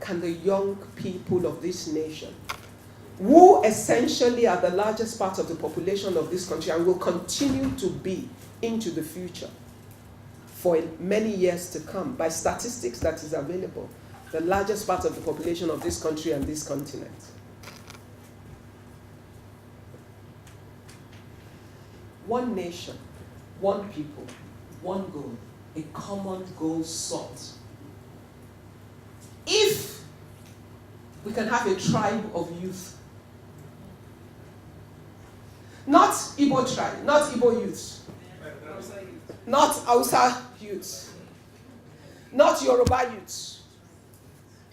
can the young people of this nation, who essentially are the largest part of the population of this country and will continue to be into the future for many years to come, by statistics that is available, the largest part of the population of this country and this continent. One nation, one people, one goal, a common goal sought. If we can have a tribe of youth, not Igbo tribe, not Igbo youth, not Hausa youth, not Yoruba youth,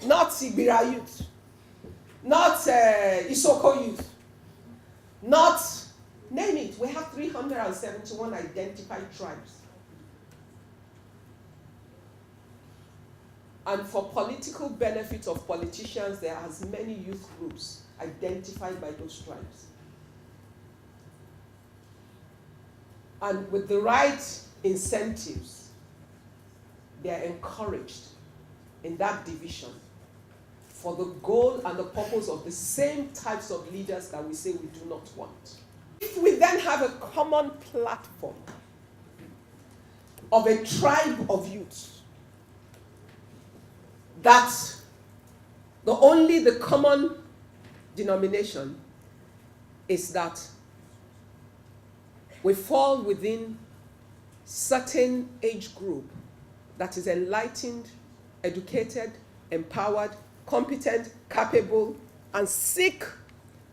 not Ibira youth, not Isoko youth, not, name it. We have 371 identified tribes. And for political benefit of politicians, there are as many youth groups identified by those tribes. And with the right incentives, they are encouraged in that division for the goal and the purpose of the same types of leaders that we say we do not want. If we then have a common platform of a tribe of youth, that the common denomination is that we fall within certain age group that is enlightened, educated, empowered, competent, capable, and seek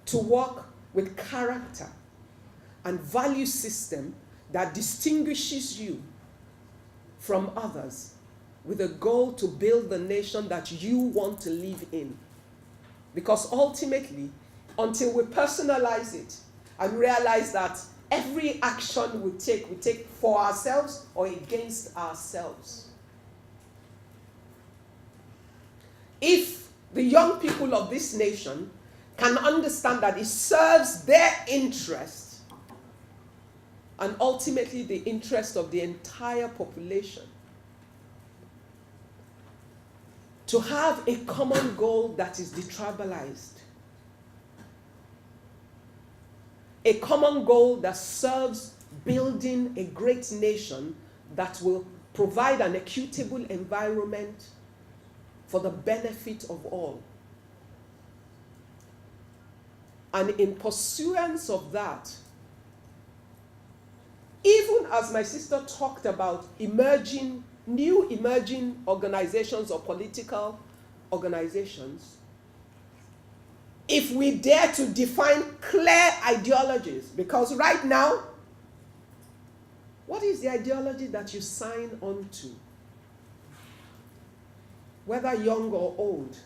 to work with character and value system that distinguishes you from others, with a goal to build the nation that you want to live in. Because ultimately, until we personalize it and realize that every action we take for ourselves or against ourselves. If the young people of this nation can understand that it serves their interest and ultimately the interest of the entire population, to have a common goal that is detribalized, a common goal that serves building a great nation that will provide an equitable environment for the benefit of all. And in pursuance of that, even as my sister talked about new emerging organizations or political organizations, if we dare to define clear ideologies, because right now, what is the ideology that you sign on to? Whether young or old,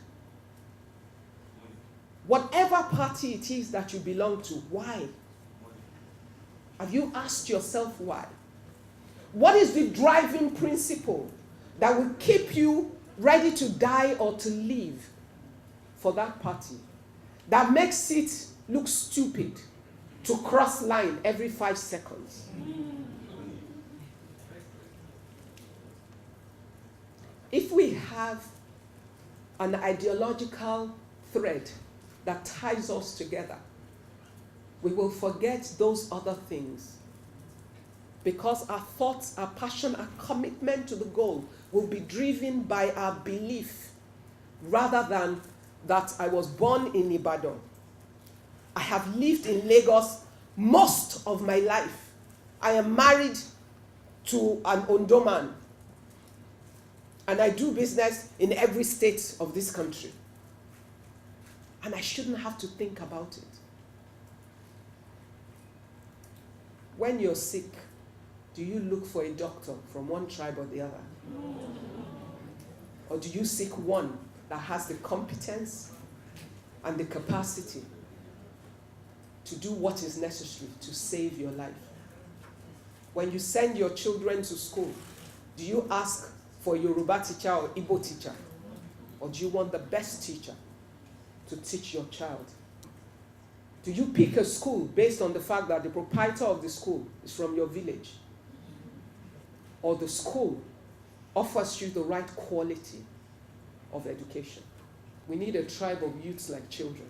whatever party it is that you belong to, why? Have you asked yourself why? What is the driving principle that will keep you ready to die or to live for that party, that makes it look stupid to cross line every 5 seconds? If we have an ideological thread that ties us together, we will forget those other things, because our thoughts, our passion, our commitment to the goal will be driven by our belief rather than that I was born in Ibadan. I have lived in Lagos most of my life. I am married to an Ondo man, and I do business in every state of this country. And I shouldn't have to think about it. When you're sick, do you look for a doctor from one tribe or the other? Or do you seek one that has the competence and the capacity to do what is necessary to save your life? When you send your children to school, do you ask for a Yoruba teacher or Igbo teacher? Or do you want the best teacher to teach your child? Do you pick a school based on the fact that the proprietor of the school is from your village? Or the school offers you the right quality of education? We need a tribe of youths like children.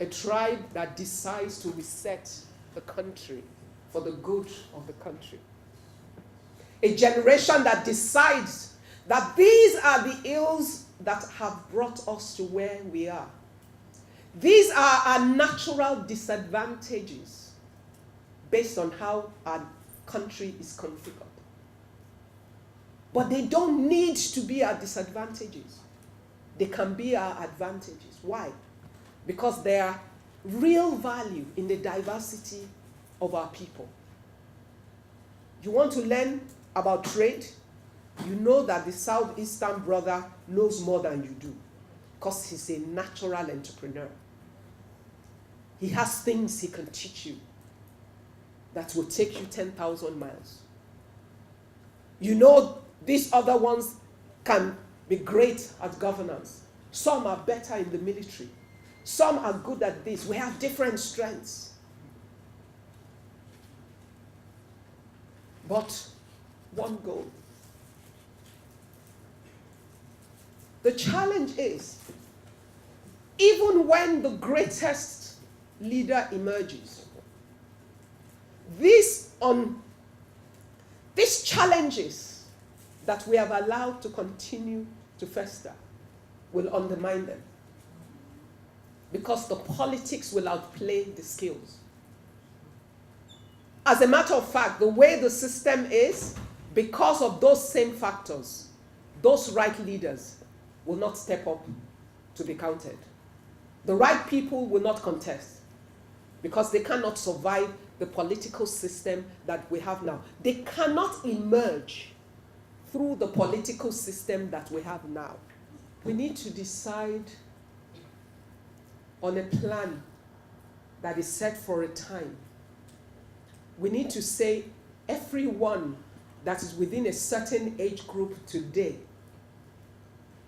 A tribe that decides to reset the country for the good of the country. A generation that decides that these are the ills that have brought us to where we are. These are our natural disadvantages based on how our country is configured. But they don't need to be our disadvantages. They can be our advantages. Why? Because there are real value in the diversity of our people. You want to learn about trade? You know that the Southeastern brother knows more than you do because he's a natural entrepreneur. He has things he can teach you that will take you 10,000 miles. You know these other ones can be great at governance. Some are better in the military. Some are good at this. We have different strengths. But one goal. The challenge is, even when the greatest leader emerges, these challenges that we have allowed to continue to fester will undermine them. Because the politics will outplay the skills. As a matter of fact, the way the system is, because of those same factors, those right leaders will not step up to be counted. The right people will not contest because they cannot survive the political system that we have now. They cannot emerge through the political system that we have now. We need to decide on a plan that is set for a time. We need to say everyone that is within a certain age group today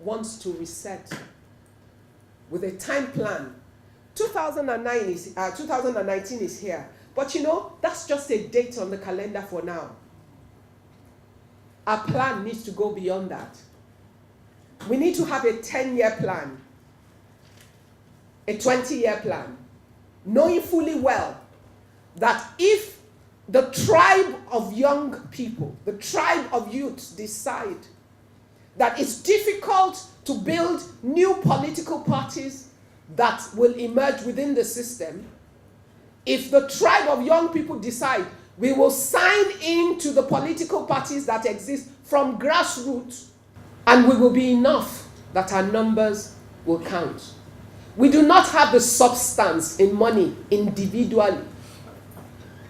wants to reset with a time plan. 2019 is here. But you know, that's just a date on the calendar for now. Our plan needs to go beyond that. We need to have a 10-year plan, a 20-year plan, knowing fully well that if the tribe of young people, the tribe of youth decide that it's difficult to build new political parties that will emerge within the system, if the tribe of young people decide we will sign into the political parties that exist from grassroots, and we will be enough that our numbers will count. We do not have the substance in money individually,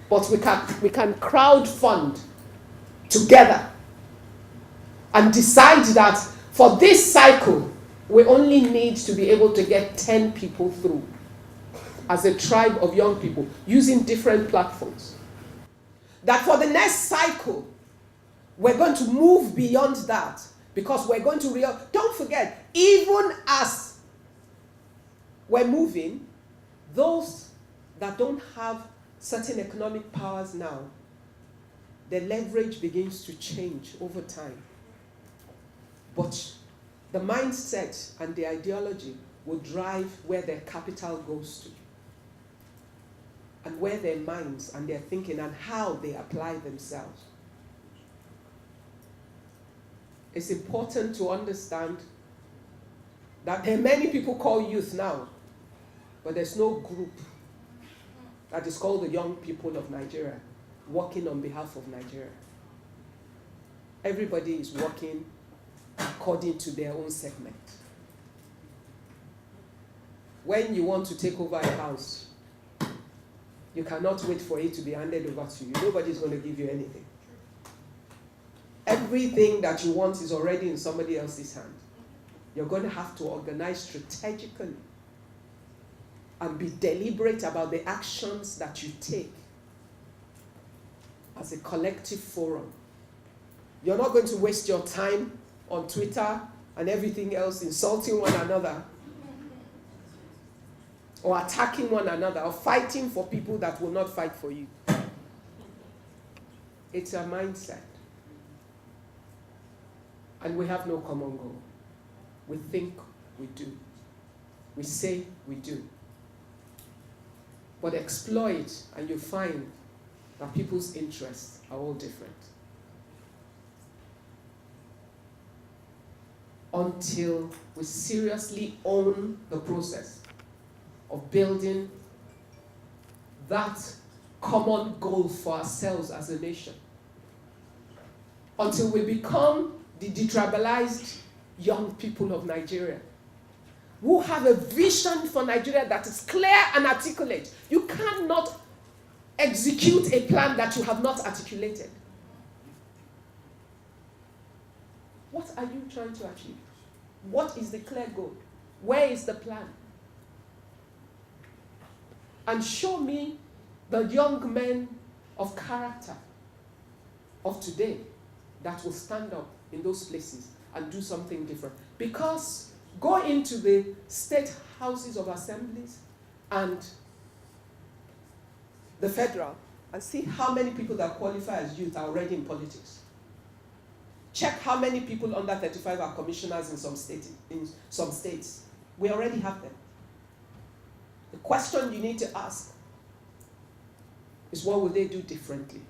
but we can crowd fund together and decide that for this cycle, we only need to be able to get 10 people through as a tribe of young people using different platforms. That for the next cycle, we're going to move beyond that because we're going to don't forget, even as we're moving, those that don't have certain economic powers now, their leverage begins to change over time. But the mindset and the ideology will drive where their capital goes to, and where their minds and their thinking and how they apply themselves. It's important to understand that there are many people called youth now, but there's no group that is called the young people of Nigeria working on behalf of Nigeria. Everybody is working according to their own segment. When you want to take over a house, you cannot wait for it to be handed over to you. Nobody's going to give you anything. Everything that you want is already in somebody else's hand. You're going to have to organize strategically and be deliberate about the actions that you take as a collective forum. You're not going to waste your time on Twitter and everything else insulting one another or attacking one another or fighting for people that will not fight for you. It's a mindset. And we have no common goal. we think we do. We say we do. But explore it and you find that people's interests are all different. Until we seriously own the process of building that common goal for ourselves as a nation. Until we become the detribalized young people of Nigeria, who have a vision for Nigeria that is clear and articulate. You cannot execute a plan that you have not articulated. What are you trying to achieve? What is the clear goal? Where is the plan? And show me the young men of character of today that will stand up in those places and do something different. Because go into the state houses of assemblies and the federal and see how many people that qualify as youth are already in politics. Check how many people under 35 are commissioners in some states. We already have them. The question you need to ask is, what will they do differently?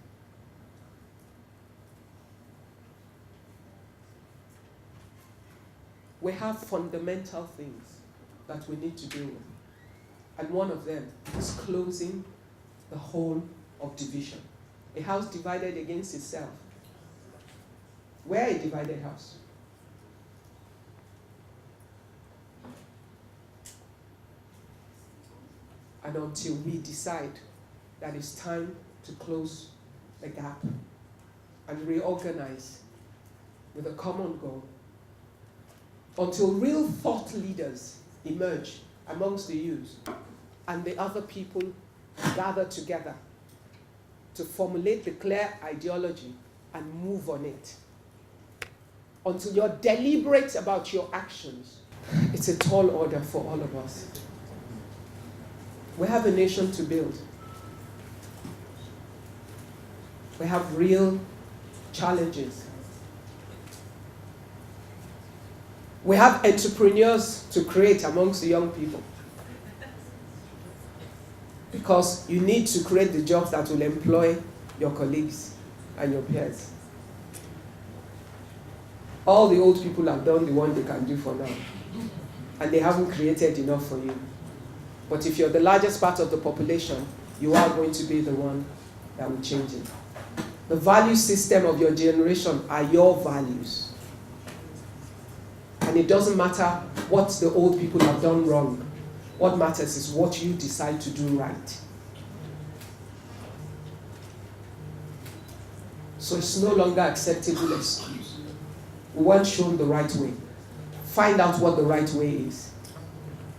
We have fundamental things that we need to deal with. And one of them is closing the hole of division. A house divided against itself. We're a divided house. And until we decide that it's time to close the gap and reorganize with a common goal, until real thought leaders emerge amongst the youth and the other people gather together to formulate the clear ideology and move on it, until you're deliberate about your actions, it's a tall order for all of us. We have a nation to build. We have real challenges. We have entrepreneurs to create amongst the young people. Because you need to create the jobs that will employ your colleagues and your peers. All the old people have done the one they can do for now. And they haven't created enough for you. But if you're the largest part of the population, you are going to be the one that will change it. The value system of your generation are your values. And it doesn't matter what the old people have done wrong. What matters is what you decide to do right. So it's no longer acceptable excuse. We weren't shown the right way. Find out what the right way is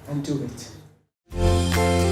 and do it.